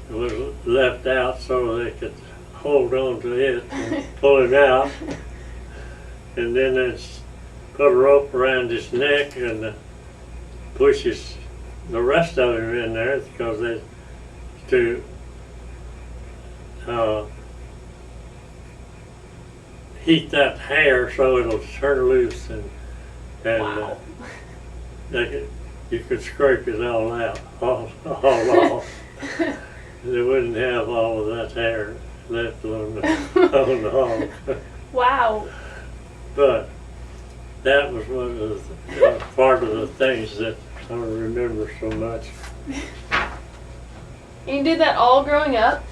was left out so they could hold on to it and pull him out. And then they'd put a rope around his neck and push the rest of him in there because they to heat that hair so it'll turn loose and Wow. you could scrape it all out, all off. They wouldn't have all of that hair left on the hog. Wow. But that was one of the part of the things that I remember so much. And you did that all growing up?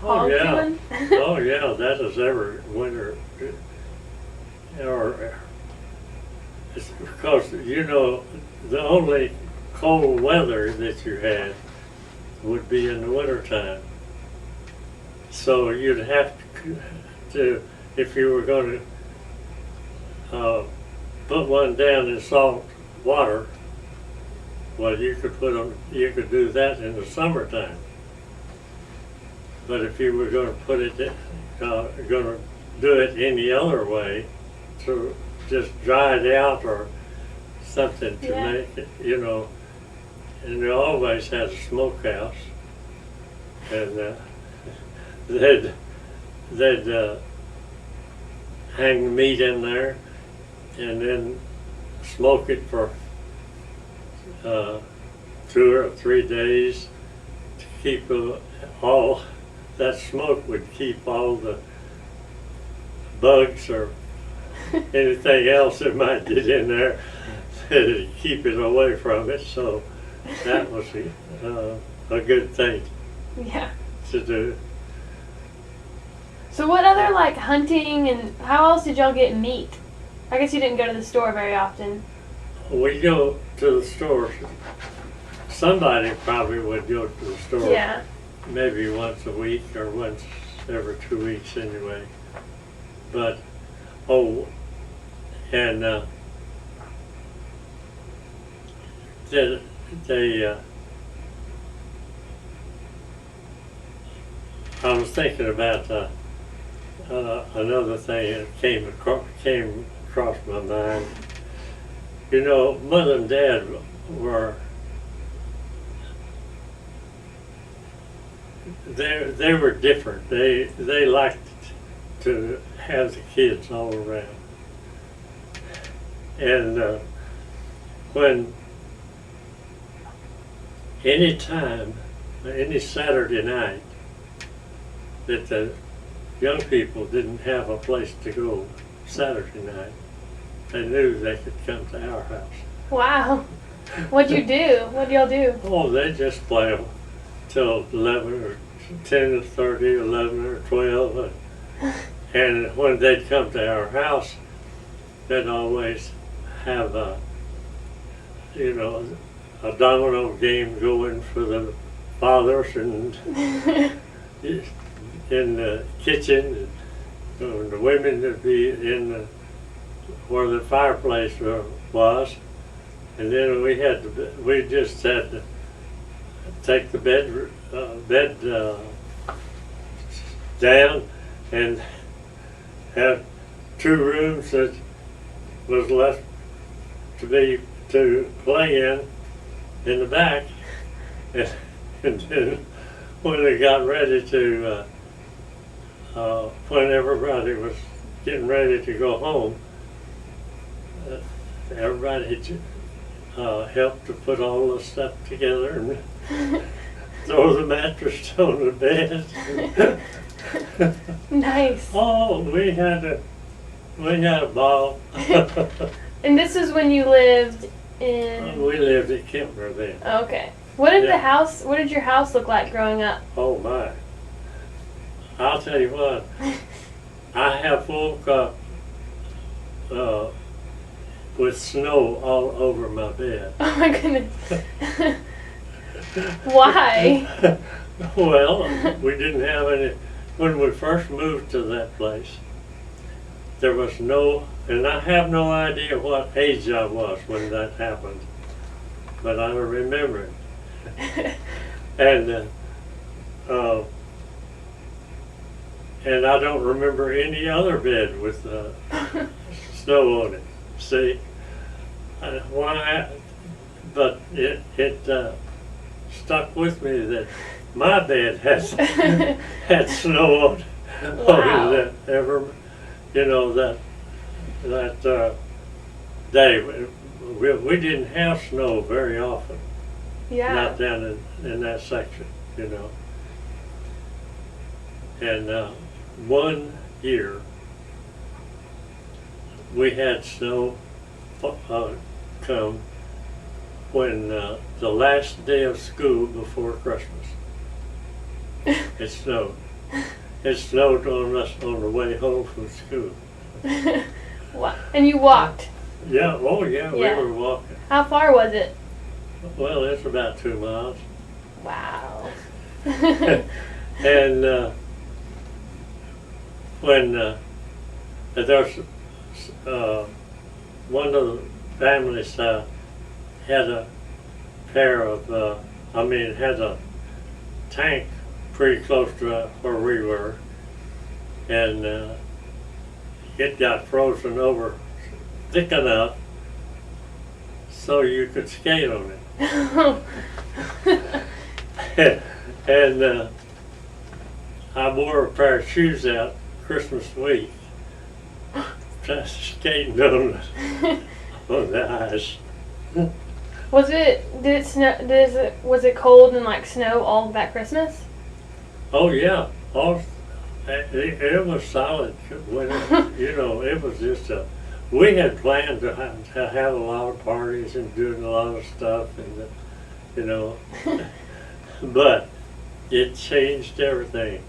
Oh Hog yeah, killing? oh yeah, that is every winter. Or it's because the only cold weather that you had would be in the wintertime. So you'd have to if you were going to put one down in salt water, well, you could do that in the summertime. But if you were going to put it, going to do it any other way, to just dry it out or something to make it, and they always had a smokehouse, and they'd hang the meat in there, and then smoke it for 2 or 3 days to keep all that smoke would keep all the bugs or anything else that might get in there, to keep it away from it. So that was a good thing Yeah. to do. So what other like hunting and how else did y'all get meat? I guess you didn't go to the store very often. We go to the store. Somebody probably would go to the store Yeah. maybe once a week or once every 2 weeks anyway. But I was thinking about another thing that came across my mind. Mother and Dad they were different. They liked to have the kids all around. And when any Saturday night that the young people didn't have a place to go Saturday night, they knew they could come to our house. Wow. What'd you do? What'd y'all do? Oh, they just play till 11 or 10 or 30, 11 or 12. And when they'd come to our house, they'd always have a domino game going for the fathers and in the kitchen, and the women would be in where the fireplace was, and then we just had to take the bed down and have 2 rooms that was left to play in the back, and then when they got ready to when everybody was getting ready to go home, everybody helped to put all the stuff together and throw the mattress on the bed. Nice. Oh, we had a ball. And this is when you lived in... We lived at Kemper then. Okay. What did Yeah. What did your house look like growing up? Oh my! I'll tell you what. I have woke up with snow all over my bed. Oh my goodness. Why? Well, we didn't have any. When we first moved to that place, there was no, and I have no idea what age I was when that happened, but I remember it. And uh, and I don't remember any other bed with snow on it. See, why? But it stuck with me that my bed had snow on it. Wow. That ever, that day. We didn't have snow very often. Yeah. Not down in that section, And one year we had snow come when the last day of school before Christmas. It snowed. It snowed on us on the way home from school. Wow. And you walked. Yeah, oh yeah, Yeah. we were walking. How far was it? Well, it's about 2 miles. Wow. And when there's one of the families had a pair of, had a tank pretty close to where we were, and it got frozen over thick enough so you could skate on it. And I wore a pair of shoes out Christmas week, just skating on the ice. Was it cold and like snow all that Christmas? Oh yeah, it was solid winter. It was just we had planned to have a lot of parties and doing a lot of stuff, and but it changed everything.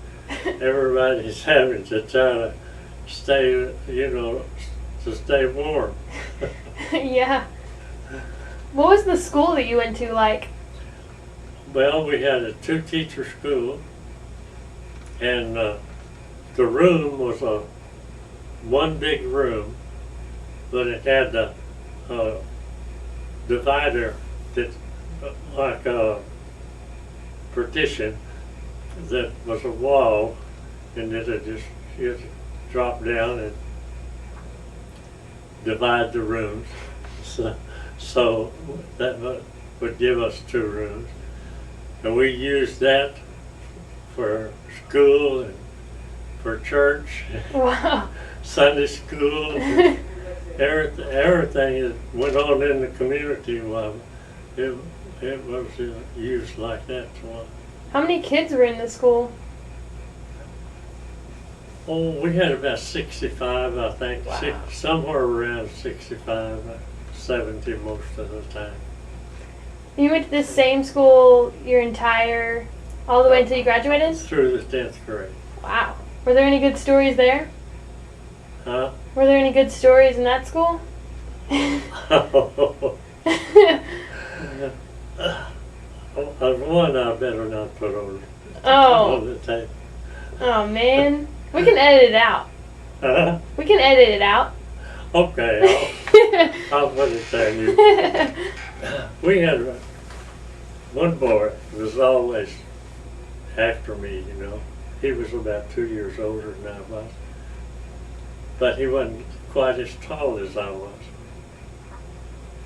Everybody's having to try to stay, to stay warm. Yeah. What was the school that you went to like? Well, we had a 2-teacher school, and the room was one big room, but it had a divider that like a partition that was a wall, and it just drop down and divide the rooms. So that would give us 2 rooms, and we used that for school and for church, Wow. Sunday school, everything that went on in the community. It was used like that. How many kids were in the school? Oh, we had about 65, I think. Wow. Somewhere around 65, 70 most of the time. You went to the same school all the way until you graduated? Through the 10th grade. Wow. Were there any good stories there? Huh? Were there any good stories in that school? One I better not put on Oh. the tape. Oh man. We can edit it out. Huh? We can edit it out. Okay, I'll put it there. We had one boy who was always after me, He was about 2 years older than I was. But he wasn't quite as tall as I was.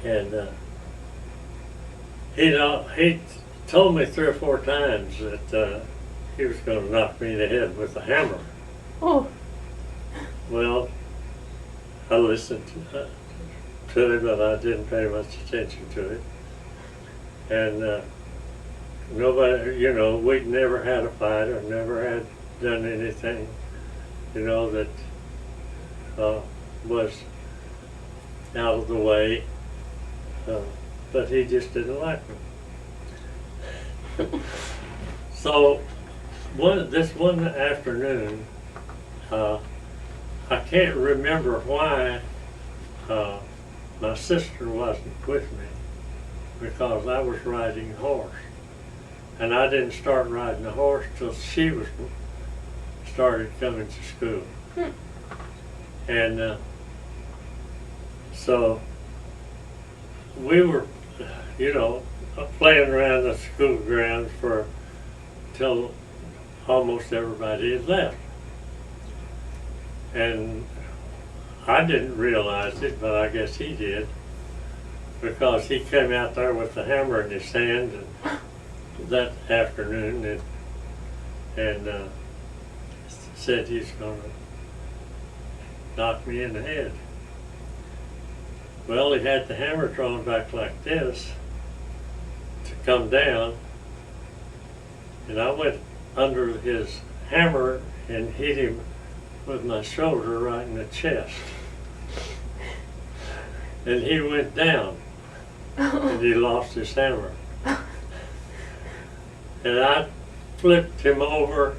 And he told me 3 or 4 times that he was going to knock me in the head with a hammer. Oh. Well, I listened to him, but I didn't pay much attention to it. And nobody, we'd never had a fight or never had done anything, that was out of the way. But he just didn't like me. So this one afternoon, I can't remember why my sister wasn't with me, because I was riding a horse, and I didn't start riding a horse till she started coming to school. And so we were, playing around the school grounds till almost everybody had left. And I didn't realize it, but I guess he did, because he came out there with the hammer in his hand that afternoon and said he's going to knock me in the head. Well, he had the hammer drawn back like this to come down, and I went under his hammer and hit him with my shoulder right in the chest. And he went down, and he lost his hammer. And I flipped him over.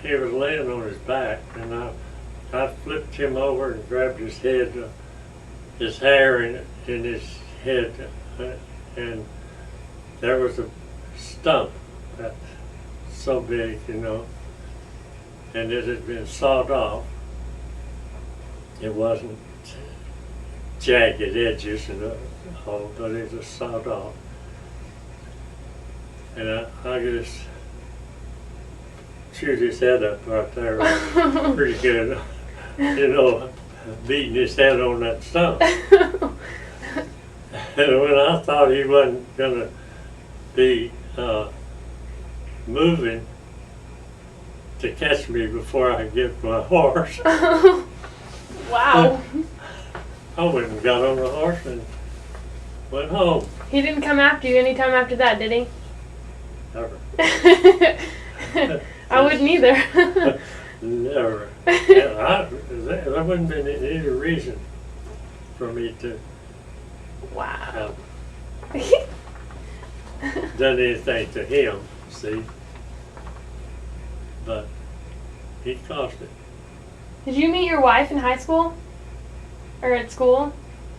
He was laying on his back, and I flipped him over and grabbed his head, his hair in his head, and there was a stump that so big, you know, and it had been sawed off. It wasn't jagged edges and all, but it was sawed off. And I just chewed his head up right there pretty good, you know, beating his head on that stump. And when I thought he wasn't going to be moving to catch me before I get my horse, Wow. I went and got on the horse and went home. He didn't come after you any time after that, did he? Never. I wouldn't either. Never. Yeah, there wouldn't been any reason for me to Wow. have done anything to him, see? But he caused it. Did you meet your wife in high school? Or at school?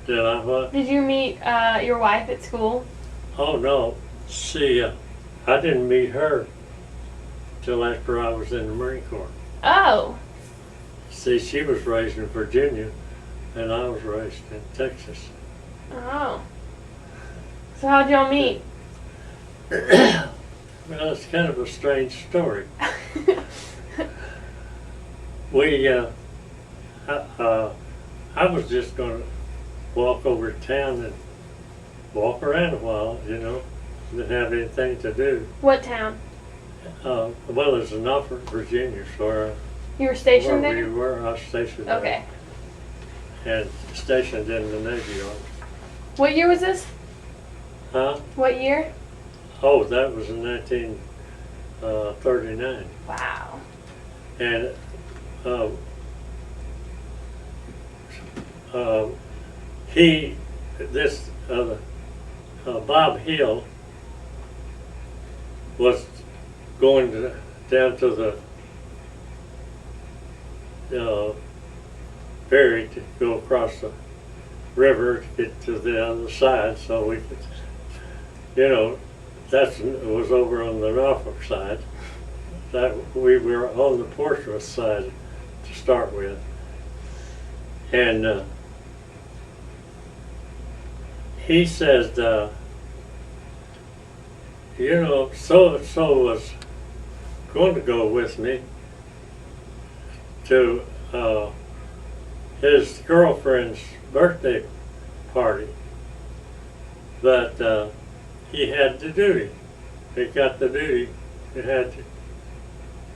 Did I what? Did you meet your wife at school? Oh no. See, I didn't meet her till after I was in the Marine Corps. Oh. See, she was raised in Virginia, and I was raised in Texas. Oh. So how'd y'all meet? Well, it's kind of a strange story. I was just going to walk over to town and walk around a while, you know, didn't have anything to do. What town? Well, it's in Norfolk, Virginia, so You were stationed where there? we were, I was stationed there. Okay. And stationed in the Navy Yard. What year was this? Huh? What year? Oh, that was in 1939. Wow. And Bob Hill was going down to the ferry to go across the river to get to the other side, so we could, you know, that was over on the Norfolk side. That we were on the Portsmouth side to start with, and he said, you know, so-and-so was going to go with me to his girlfriend's birthday party, but he had the duty. He got the duty. He had to.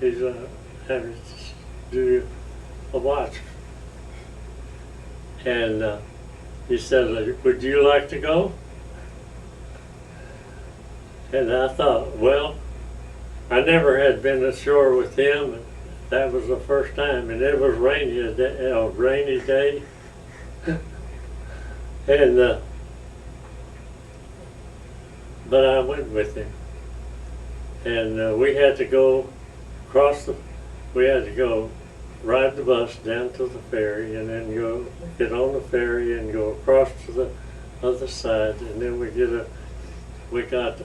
He's having to do a watch, and he said, "Would you like to go?" And I thought, well, I never had been ashore with him, and that was the first time, and it was rainy, a rainy day, and but I went with him, and we had to go ride the bus down to the ferry, and then get on the ferry and go across to the other side, and then we got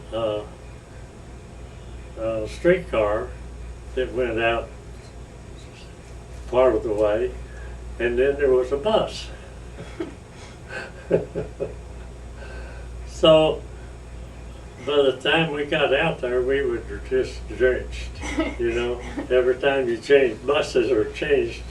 a streetcar that went out part of the way, and then there was a bus. So by the time we got out there, we were just drenched. You know, every time you changed buses or changed